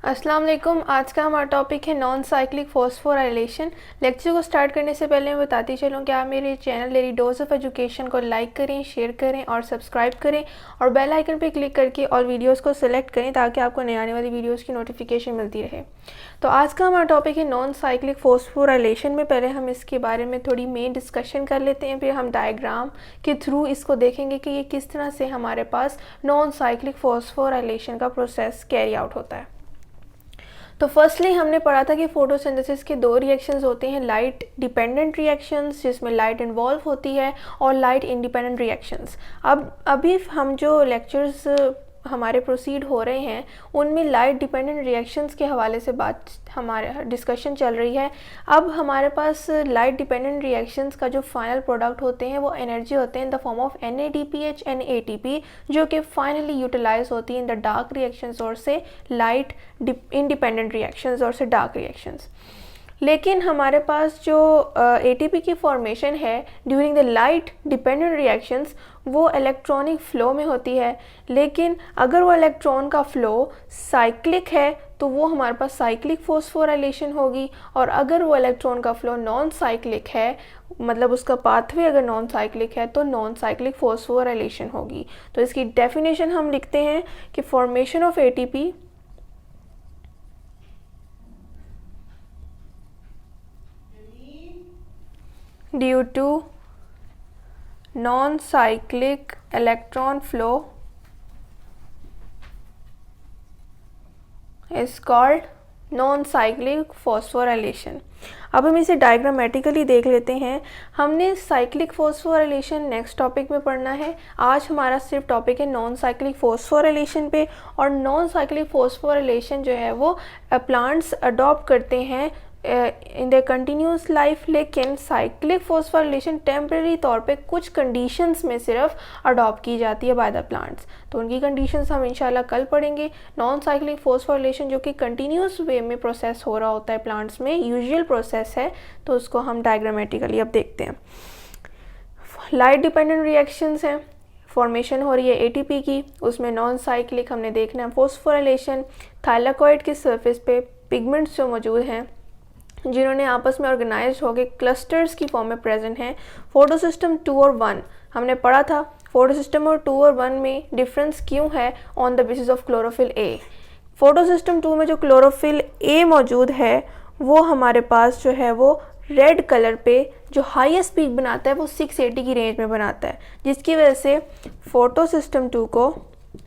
अस्सलाम वालेकुम। आज का हमारा टॉपिक है नॉन साइक्लिक फॉस्फोराइलेशन। लेक्चर को स्टार्ट करने से पहले मैं बताती चलूँ कि आप मेरे channel daily dose of education को लाइक करें, शेयर करें और सब्सक्राइब करें और बेल आइकन पर क्लिक करके और वीडियोस को सिलेक्ट करें ताकि आपको नई आने वाली वीडियोस की नोटिफिकेशन मिलती रहे। तो आज का हमारा टॉपिक है नॉन साइक्लिक फॉस्फोराइलेशन। में पहले हम इसके बारे में थोड़ी मेन डिस्कशन कर लेते हैं, फिर हम डायग्राम के थ्रू इसको देखेंगे कि ये किस तरह से हमारे पास नॉन साइक्लिक फॉस्फोराइलेशन का प्रोसेस कैरी आउट होता है। तो फर्स्टली हमने पढ़ा था कि फोटोसिंथेसिस के दो रिएक्शंस होते हैं, लाइट डिपेंडेंट रिएक्शंस जिसमें लाइट इन्वॉल्व होती है और लाइट इंडिपेंडेंट रिएक्शंस। अब अभी हम जो लेक्चर्स हमारे प्रोसीड हो रहे हैं उनमें लाइट डिपेंडेंट रिएक्शंस के हवाले से बात हमारे डिस्कशन चल रही है। अब हमारे पास लाइट डिपेंडेंट रिएक्शंस का जो फाइनल प्रोडक्ट होते हैं वो एनर्जी होते हैं in the form of NADPH and ATP, जो कि फाइनली यूटिलाइज होती है इन द डार्क रिएक्शंस और से लाइट इंडिपेंडेंट रिएक्शंस और से डार्क रिएक्शंस। लेकिन हमारे पास जो ATP की फॉर्मेशन है during the light dependent reactions वो इलेक्ट्रॉनिक फ़्लो में होती है। लेकिन अगर वो इलेक्ट्रॉन का फ़्लो साइक्लिक है तो वो हमारे पास साइक्लिक फॉस्फोराइलेशन होगी, और अगर वो इलेक्ट्रॉन का फ़्लो नॉन साइक्लिक है, मतलब उसका पाथवे अगर नॉन साइक्लिक है तो नॉन साइक्लिक फॉस्फोराइलेशन होगी। तो इसकी डेफिनेशन हम लिखते हैं कि formation of ATP due to non-cyclic electron flow is called non-cyclic phosphorylation। अब हम इसे डायग्रामेटिकली देख लेते हैं। हमने साइक्लिक फॉस्फोराइलेशन नेक्स्ट टॉपिक में पढ़ना है। आज हमारा सिर्फ टॉपिक है नॉन साइक्लिक फॉस्फोराइलेशन पे। और नॉन साइक्लिक फॉस्फोराइलेशन जो है वो प्लांट्स अडॉप्ट करते हैं इन द कंटिन्यूस लाइफ, लेकिन साइक्लिक फॉस्फोराइलेशन टेम्परेरी तौर पे कुछ कंडीशंस में सिर्फ अडॉप्ट की जाती है बाय द प्लांट्स। तो उनकी कंडीशंस हम इंशाल्लाह कल पढ़ेंगे। नॉन साइक्लिक फॉस्फोराइलेशन जो कि कंटिन्यूस वे में प्रोसेस हो रहा होता है प्लांट्स में, यूजुअल प्रोसेस है, तो उसको हम डायग्रामेटिकली अब देखते हैं। लाइट डिपेंडेंट रिएक्शंस हैं, फॉर्मेशन हो रही है ATP की, उसमें नॉन साइक्लिक हमने देखना है फॉस्फोराइलेशन। थाइलाकॉइड के सरफेस पे पिगमेंट्स जो मौजूद हैं जिन्होंने आपस में ऑर्गेनाइज होकर क्लस्टर्स की फॉर्म में प्रेजेंट हैं। फोटोसिस्टम 2 और 1 हमने पढ़ा था। फोटोसिस्टम और 2 और 1 में डिफरेंस क्यों है on the basis of chlorophyll A। Photosystem 2 में जो क्लोरोफिल A मौजूद है वो हमारे पास जो है वो रेड कलर पे जो हाईएस्ट पीक बनाता है वो 680 की रेंज में बनाता है, जिसकी वजह से फोटोसिस्टम 2 को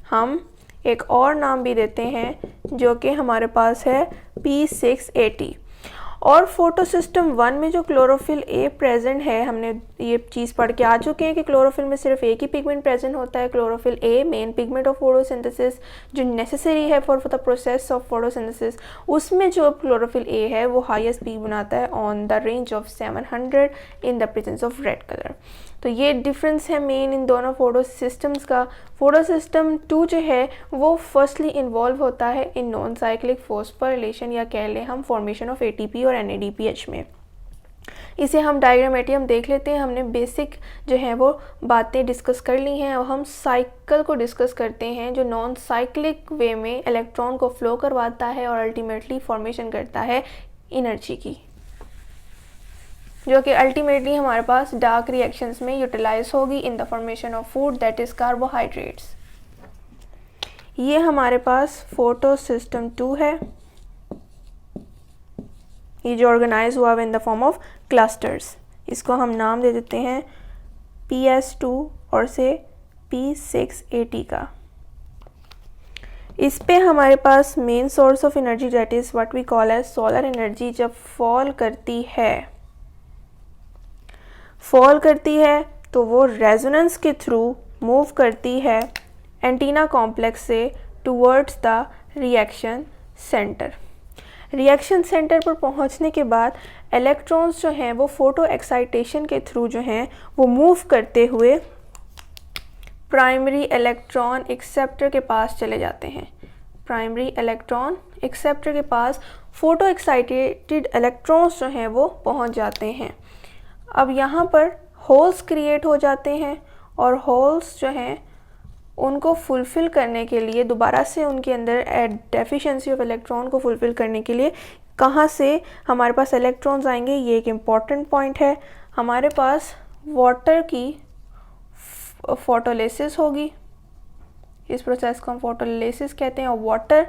हम एक और नाम भी देते हैं जो कि हमारे पास है P680। और फोटोसिस्टम 1 में जो क्लोरोफिल A प्रेजेंट है, हमने ये चीज़ पढ़ के आ चुके हैं कि क्लोरोफिल में सिर्फ एक ही पिगमेंट प्रेजेंट होता है, chlorophyll A, main pigment of photosynthesis जो नेसेसरी है for the process of photosynthesis. उसमें जो क्लोरोफिल A है वो हाईएस्ट पीक बनाता है on the range of 700 in the presence of red colour. तो ये डिफरेंस है मेन इन दोनों फोटो सिस्टम्स का। फोटोसिस्टम 2 जो है वो फर्स्टली इन्वॉल्व होता है इन नॉन साइक्लिक फॉस्फोराइलेशन या कह लें हम फॉर्मेशन ऑफ ATP और NADPH में। इसे हम डायग्रामेटियम देख लेते हैं। हमने बेसिक जो है वो बातें डिस्कस कर ली हैं और हम साइकिल को डिस्कस करते हैं जो नॉन साइक्लिक वे में इलेक्ट्रॉन को फ्लो करवाता है और अल्टीमेटली फॉर्मेशन करता है एनर्जी की, जो कि अल्टीमेटली हमारे पास डार्क रिएक्शंस में यूटिलाइज होगी in the formation of food that is carbohydrates. ये हमारे पास फोटोसिस्टम 2 है, ये जो ऑर्गेनाइज हुआ है in the form of clusters. इसको हम नाम दे देते हैं PS2 और से P680 का। इस पे हमारे पास main source of energy that is what we call as solar energy जब फॉल करती है तो वो रेजोनेंस के थ्रू मूव करती है एंटीना कॉम्प्लेक्स से towards the reaction centre. Reaction centre पर पहुंचने के बाद इलेक्ट्रॉन्स जो हैं वो फोटो एक्साइटेशन के थ्रू जो हैं वो मूव करते हुए प्राइमरी इलेक्ट्रॉन एक्सेप्टर के पास चले जाते हैं। प्राइमरी इलेक्ट्रॉन एक्सेप्टर के पास फोटो एक्साइटेड इलेक्ट्रॉन्स जो हैं वो पहुंच जाते हैं। अब यहाँ पर होल्स क्रिएट हो जाते हैं और होल्स जो हैं उनको फुलफ़िल करने के लिए, दोबारा से उनके अंदर डेफिशिएंसी ऑफ इलेक्ट्रॉन को फुलफ़िल करने के लिए कहाँ से हमारे पास इलेक्ट्रॉन्स आएंगे, ये एक इम्पॉर्टेंट पॉइंट है। हमारे पास वाटर की फोटोलिसिस होगी, इस प्रोसेस को हम फोटोलिसिस कहते हैं, और वाटर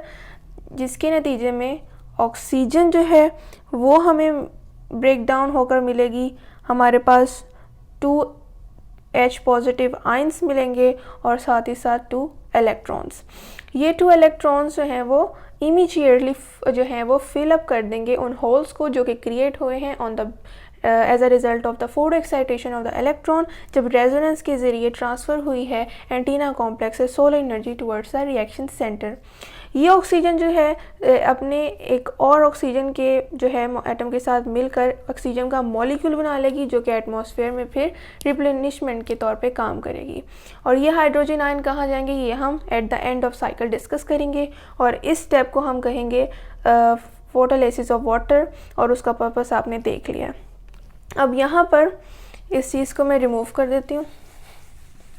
जिसके नतीजे में ऑक्सीजन जो है वो हमें ब्रेक डाउन होकर मिलेगी, हमारे पास 2H पॉजिटिव आयंस मिलेंगे और साथ ही साथ 2 इलेक्ट्रॉन्स। ये 2 इलेक्ट्रॉन्स जो हैं वो इमीडिएटली जो हैं वो फिल अप कर देंगे उन होल्स को जो कि क्रिएट हुए हैं on the as a result of the photo excitation of the electron, जब रेजोनेंस के ज़रिए ट्रांसफ़र हुई है एंटीना कॉम्प्लेक्स से solar energy towards the reaction centre. ये ऑक्सीजन जो है अपने एक और ऑक्सीजन के जो है एटम के साथ मिलकर ऑक्सीजन का मॉलिक्यूल बना लेगी, जो कि एटमॉस्फेयर में फिर रिप्लेनिशमेंट के तौर पे काम करेगी। और ये हाइड्रोजन आयन कहाँ जाएंगे, ये हम at the end of cycle discuss करेंगे। और इस स्टेप को हम कहेंगे फोटोलिसिस ऑफ वाटर, और उसका पर्पस आपने देख लिया। अब यहाँ पर इस चीज़ को मैं रिमूव कर देती हूँ,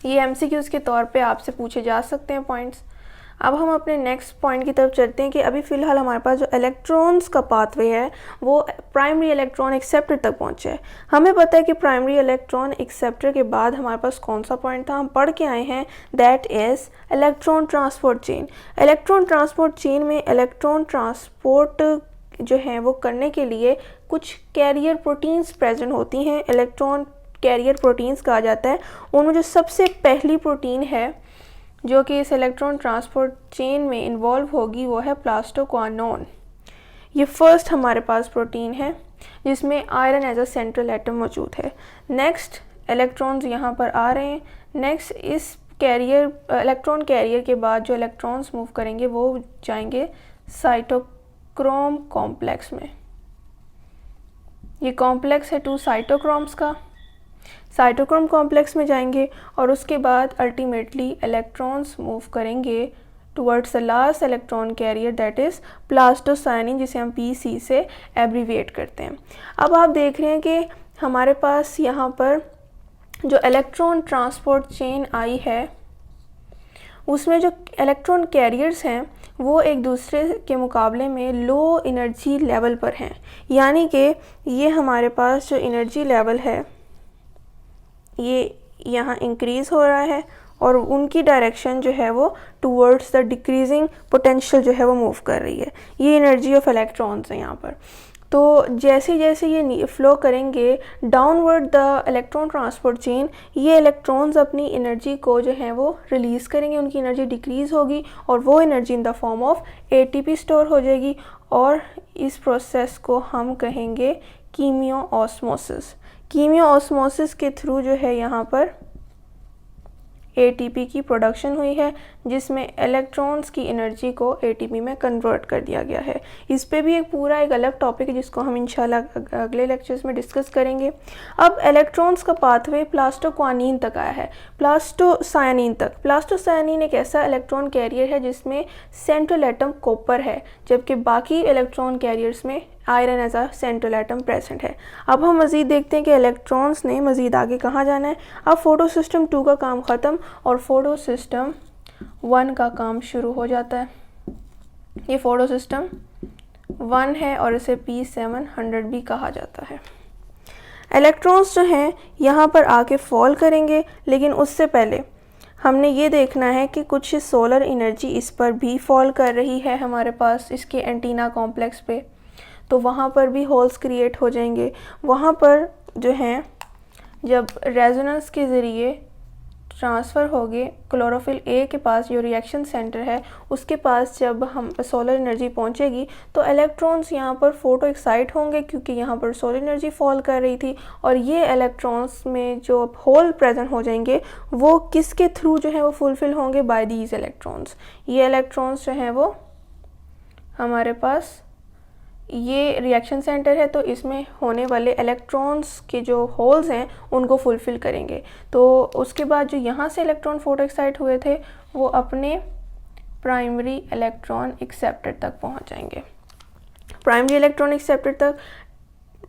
ये MCQs के तौर पे आपसे पूछे जा सकते हैं पॉइंट्स। अब हम अपने नेक्स्ट पॉइंट की तरफ चलते हैं कि अभी फ़िलहाल हमारे पास जो इलेक्ट्रॉन्स का पाथवे है वो प्राइमरी इलेक्ट्रॉन एक्सेप्टर तक पहुंचा है। हमें पता है कि प्राइमरी इलेक्ट्रॉन एक्सेप्टर के बाद हमारे पास कौन सा पॉइंट था, हम पढ़ के आए हैं, that is electron transport chain. Electron transport chain में इलेक्ट्रॉन ट्रांसपोर्ट जो है वो करने के लिए कुछ कैरियर प्रोटीन्स प्रेजेंट होती हैं, इलेक्ट्रॉन कैरियर प्रोटीन्स कहा जाता है। उनमें जो सबसे पहली प्रोटीन है जो कि इस इलेक्ट्रॉन ट्रांसपोर्ट चेन में इन्वॉल्व होगी वो है प्लास्टोक्वानोन। ये फर्स्ट हमारे पास प्रोटीन है जिसमें iron as a central atom मौजूद है। नेक्स्ट इलेक्ट्रॉन्स यहाँ पर आ रहे हैं। नेक्स्ट इस कैरियर इलेक्ट्रॉन कैरियर के बाद जो इलेक्ट्रॉन्स मूव करेंगे वो जाएंगे साइटोक्रोम कॉम्प्लेक्स में। ये कॉम्प्लेक्स है 2 साइटोक्रोम्स का, साइटोक्रोम कॉम्प्लेक्स में जाएंगे और उसके बाद अल्टीमेटली इलेक्ट्रॉन्स मूव करेंगे towards the last electron carrier that is plastocyanin, जिसे हम PC से एब्रीविएट करते हैं। अब आप देख रहे हैं कि हमारे पास यहाँ पर जो इलेक्ट्रॉन ट्रांसपोर्ट चेन आई है उसमें जो इलेक्ट्रॉन कैरियर्स हैं वो एक दूसरे के मुकाबले में लो एनर्जी लेवल पर हैं, यानी कि ये हमारे पास जो एनर्जी लेवल है ये यहाँ इंक्रीज़ हो रहा है और उनकी डायरेक्शन जो है वो टूवर्ड्स द डिक्रीजिंग पोटेंशियल जो है वो मूव कर रही है। ये एनर्जी ऑफ इलेक्ट्रॉन्स हैं यहाँ पर। तो जैसे जैसे ये फ्लो करेंगे downward the electron transport chain, ये इलेक्ट्रॉन्स अपनी एनर्जी को जो है वो रिलीज़ करेंगे, उनकी एनर्जी डिक्रीज़ होगी और वो energy in the form of ATP store हो जाएगी। और इस प्रोसेस को हम कहेंगे कीमियो ऑस्मोसिस। कीमियो ऑस्मोसिस के थ्रू जो है यहाँ पर ATP की प्रोडक्शन हुई है जिसमें इलेक्ट्रॉन्स की एनर्जी को ATP में कन्वर्ट कर दिया गया है। इस पे भी एक पूरा एक अलग टॉपिक है जिसको हम इंशाल्लाह अगले लेक्चर्स में डिस्कस करेंगे। अब इलेक्ट्रॉन्स का पाथवे प्लास्टोक्वानिन तक आया है, प्लास्टोसायनिन तक। प्लास्टोसायनिन एक ऐसा इलेक्ट्रॉन कैरियर है जिसमें सेंट्रल एटम कॉपर है, जबकि बाकी इलेक्ट्रॉन कैरियर्स में iron as a central atom present है। अब हम मज़ीद देखते हैं कि इलेक्ट्रॉन्स ने मज़ीद आगे कहाँ जाना है। अब फोटो सिस्टम 2 का काम ख़त्म और फोटो सिस्टम 1 का काम शुरू हो जाता है। ये फोटो सिस्टम 1 है और इसे P700 भी कहा जाता है। इलेक्ट्रॉन्स जो हैं यहाँ पर आके फॉल करेंगे, लेकिन उससे पहले हमने ये देखना है कि कुछ सोलर एनर्जी इस पर भी फॉल कर रही है हमारे पास इसके एंटीना कॉम्प्लेक्स पे, तो वहाँ पर भी होल्स क्रिएट हो जाएंगे। वहाँ पर जो हैं जब रेजोनेंस के ज़रिए ट्रांसफ़र होगे क्लोरोफिल A के पास, जो रिएक्शन सेंटर है उसके पास, जब हम सोलर एनर्जी पहुँचेगी तो इलेक्ट्रॉन्स यहाँ पर फोटो एक्साइट होंगे क्योंकि यहाँ पर सोलर एनर्जी फॉल कर रही थी। और ये इलेक्ट्रॉन्स में जो होल प्रेजेंट हो जाएंगे वो किसके थ्रू जो है वो फुलफ़िल होंगे, बाय दीज इलेक्ट्रॉन्स। ये इलेक्ट्रॉन्स जो हैं वो हमारे पास ये रिएक्शन सेंटर है तो इसमें होने वाले इलेक्ट्रॉन्स के जो होल्स हैं उनको फुलफ़िल करेंगे। तो उसके बाद जो यहाँ से इलेक्ट्रॉन फोटो एक्साइट हुए थे वो अपने प्राइमरी इलेक्ट्रॉन एक्सेप्टर तक पहुँच जाएंगे। प्राइमरी इलेक्ट्रॉन एक्सेप्टर तक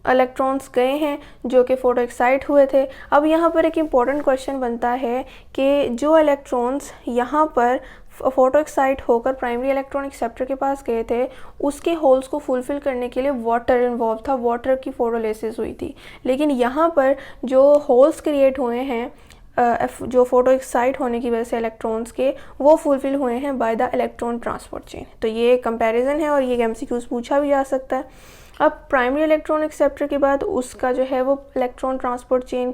इलेक्ट्रॉन्स गए हैं जो कि फोटो एक्साइट हुए थे। अब यहाँ पर एक इम्पॉर्टेंट क्वेश्चन बनता है कि जो इलेक्ट्रॉन्स यहाँ पर फोटो एक्साइट होकर प्राइमरी इलेक्ट्रॉन एक्सेप्टर के पास गए थे, उसके होल्स को फुलफ़िल करने के लिए वाटर इन्वॉल्व था, वाटर की फोटोलिसिस हुई थी। लेकिन यहाँ पर जो होल्स क्रिएट हुए हैं जो फोटो एक्साइट होने की वजह से इलेक्ट्रॉन्स के, वो फुलफ़िल हुए हैं by the electron transport chain. तो ये कंपैरिजन है और ये एमसीक्यूज़ पूछा भी जा सकता है। अब प्राइमरी इलेक्ट्रॉन एक्सेप्टर के बाद उसका जो है वो इलेक्ट्रॉन ट्रांसपोर्ट चेन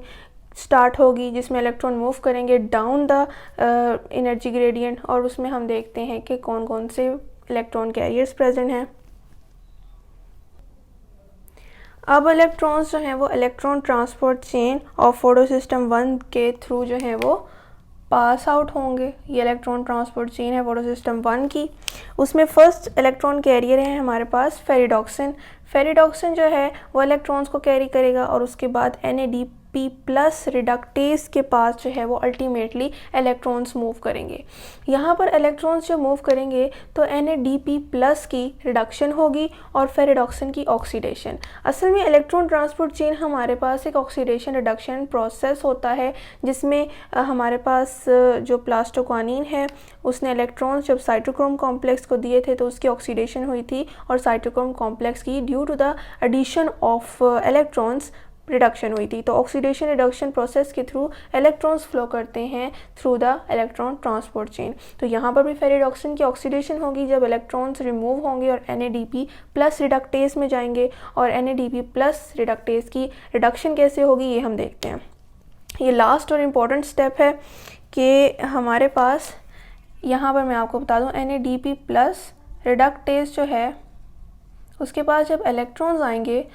स्टार्ट होगी, जिसमें इलेक्ट्रॉन मूव करेंगे डाउन द एनर्जी ग्रेडियंट, और उसमें हम देखते हैं कि कौन कौन से इलेक्ट्रॉन कैरियर्स प्रेजेंट हैं। अब इलेक्ट्रॉन्स जो हैं वो इलेक्ट्रॉन ट्रांसपोर्ट चेन और फोटो सिस्टम 1 के थ्रू जो है वो पास आउट होंगे। ये इलेक्ट्रॉन ट्रांसपोर्ट चेन है फोटो सिस्टम 1 की। उसमें फर्स्ट इलेक्ट्रॉन कैरियर है हमारे पास फेरिडॉक्सिन। फेरिडॉक्सिन जो है वो इलेक्ट्रॉन्स को कैरी करेगा और उसके बाद NADP प्लस रिडक्टेज के पास जो है वो अल्टीमेटली इलेक्ट्रॉन्स मूव करेंगे। यहाँ पर इलेक्ट्रॉन्स जब मूव करेंगे तो NADP प्लस की रिडक्शन होगी और फेरिडॉक्सिन की ऑक्सीडेशन। असल में इलेक्ट्रॉन ट्रांसपोर्ट चेन हमारे पास एक ऑक्सीडेशन रिडक्शन प्रोसेस होता है, जिसमें हमारे पास जो प्लास्टोक्वानीन है उसने इलेक्ट्रॉन्स जब साइटोक्रोम कॉम्प्लेक्स को दिए थे तो उसकी ऑक्सीडेशन हुई थी, और साइटोक्रोम कॉम्प्लेक्स की due to the addition of electrons reduction हुई थी। तो ऑक्सीडेशन रिडक्शन प्रोसेस के थ्रू इलेक्ट्रॉन्स फ्लो करते हैं through the electron transport chain. तो यहाँ पर भी फेरिडॉक्सिन की ऑक्सीडेशन होगी जब इलेक्ट्रॉन्स रिमूव होंगे और NADP प्लस रिडक्टेज में जाएंगे, और NADP प्लस रिडक्टेज की रिडक्शन कैसे होगी ये हम देखते हैं। ये लास्ट और इम्पॉर्टेंट स्टेप है कि हमारे पास यहाँ पर मैं आपको बता दूँ NADP प्लस रिडक्टेज जो है उसके पास जब इलेक्ट्रॉन्स आएंगे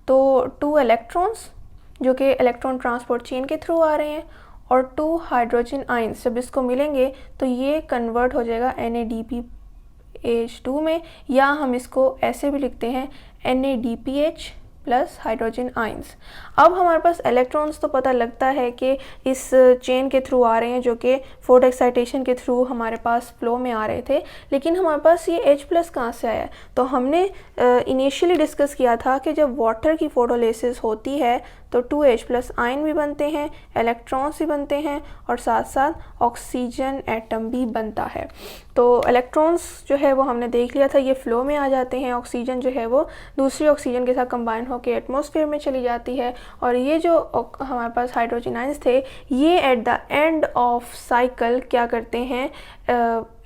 तो 2 इलेक्ट्रॉन्स जो कि इलेक्ट्रॉन ट्रांसपोर्ट चेन के थ्रू आ रहे हैं और 2 हाइड्रोजन आइंस जब इसको मिलेंगे तो ये कन्वर्ट हो जाएगा NADPH2 में, या हम इसको ऐसे भी लिखते हैं NADPH प्लस हाइड्रोजन आइंस। अब हमारे पास इलेक्ट्रॉन्स तो पता लगता है कि इस चेन के थ्रू आ रहे हैं जो कि फोटो एक्साइटेशन के थ्रू हमारे पास फ्लो में आ रहे थे, लेकिन हमारे पास ये H प्लस कहाँ से आया है? तो हमने इनिशियली डिस्कस किया था कि जब वाटर की फोटोलिसिस होती है तो 2H प्लस आयन भी बनते हैं, इलेक्ट्रॉन्स भी बनते हैं और साथ साथ ऑक्सीजन एटम भी बनता है। तो इलेक्ट्रॉन्स जो है वो हमने देख लिया था, ये फ्लो में आ जाते हैं, ऑक्सीजन जो है वो दूसरी ऑक्सीजन के साथ कंबाइन होकर एटमॉस्फेयर में चली जाती है, और ये जो हमारे पास हाइड्रोजन आयंस थे ये at the end of cycle क्या करते हैं,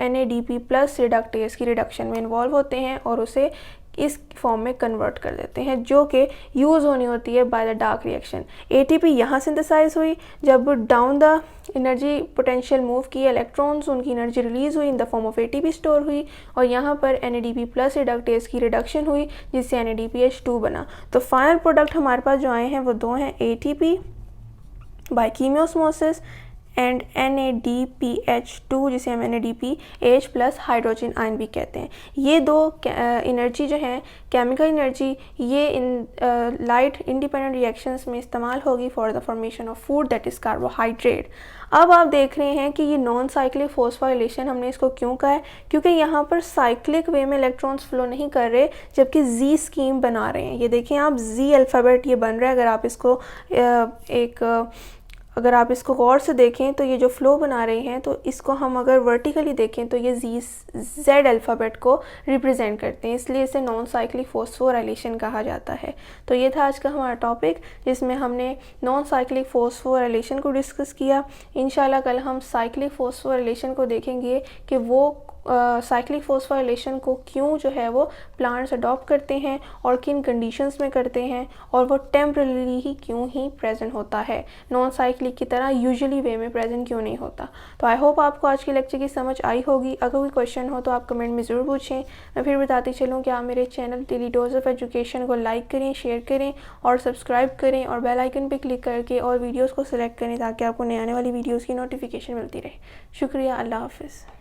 NADP प्लस रिडक्टेज की रिडक्शन में इन्वॉल्व होते हैं और उसे इस फॉर्म में कन्वर्ट कर देते हैं जो कि यूज़ होनी होती है by the dark reaction. ATP यहाँ सिंथेसाइज हुई, जब down the energy potential move किए इलेक्ट्रॉन्स, उनकी एनर्जी रिलीज हुई in the form of ATP store हुई, और यहाँ पर NADP प्लस रिडक्टेज की रिडक्शन हुई जिससे NADPH2 बना। तो फाइनल प्रोडक्ट हमारे पास जो आए हैं वो 2 हैं, ATP बाय कीमियोस्मोसिस एंड NADPH2 जिसे हम NADPH प्लस हाइड्रोजन आयन भी कहते हैं। ये 2 एनर्जी जो है केमिकल एनर्जी, ये इन लाइट इंडिपेंडेंट रिएक्शंस में इस्तेमाल होगी for the formation of food that is carbohydrate. अब आप देख रहे हैं कि ये नॉन साइक्लिक फोस्फोराइलेशन हमने इसको क्यों कहा है, क्योंकि यहाँ पर साइक्लिक वे में इलेक्ट्रॉन्स फ्लो नहीं कर रहे जबकि Z स्कीम बना रहे हैं। ये देखें आप, Z अल्फ़ाबेट ये बन रहा है। अगर आप इसको गौर से देखें तो ये जो फ्लो बना रहे हैं तो इसको हम अगर वर्टिकली देखें तो ये Z अल्फ़ाबेट को रिप्रेजेंट करते हैं, इसलिए इसे नॉन साइक्लिक फोस्फोराइलेशन कहा जाता है। तो ये था आज का हमारा टॉपिक जिसमें हमने नॉन साइक्लिक फोस्फोराइलेशन को डिस्कस किया। इंशाल्लाह कल हम साइक्लिक फोस्फोराइलेशन को देखेंगे कि वो साइक्लिक फोस्फोराइलेशन को क्यों जो है वो प्लांट्स अडॉप्ट करते हैं और किन कंडीशंस में करते हैं, और वो टेम्परेरी ही क्यों ही प्रेजेंट होता है, नॉन साइक्लिक की तरह यूजुअली वे में प्रेजेंट क्यों नहीं होता। तो आई होप आपको आज के लेक्चर की समझ आई होगी। अगर कोई क्वेश्चन हो तो आप कमेंट में ज़रूर पूछें। मैं फिर बताती चलूँ कि आप मेरे channel daily dose of education को लाइक करें, शेयर करें और सब्सक्राइब करें और बेल आइकन पर क्लिक करके और वीडियोज़ को सिलेक्ट करें ताकि आपको नए आने वाली वीडियोज़ की नोटिफिकेशन मिलती रहे। शुक्रिया, अल्लाह हाफिज़।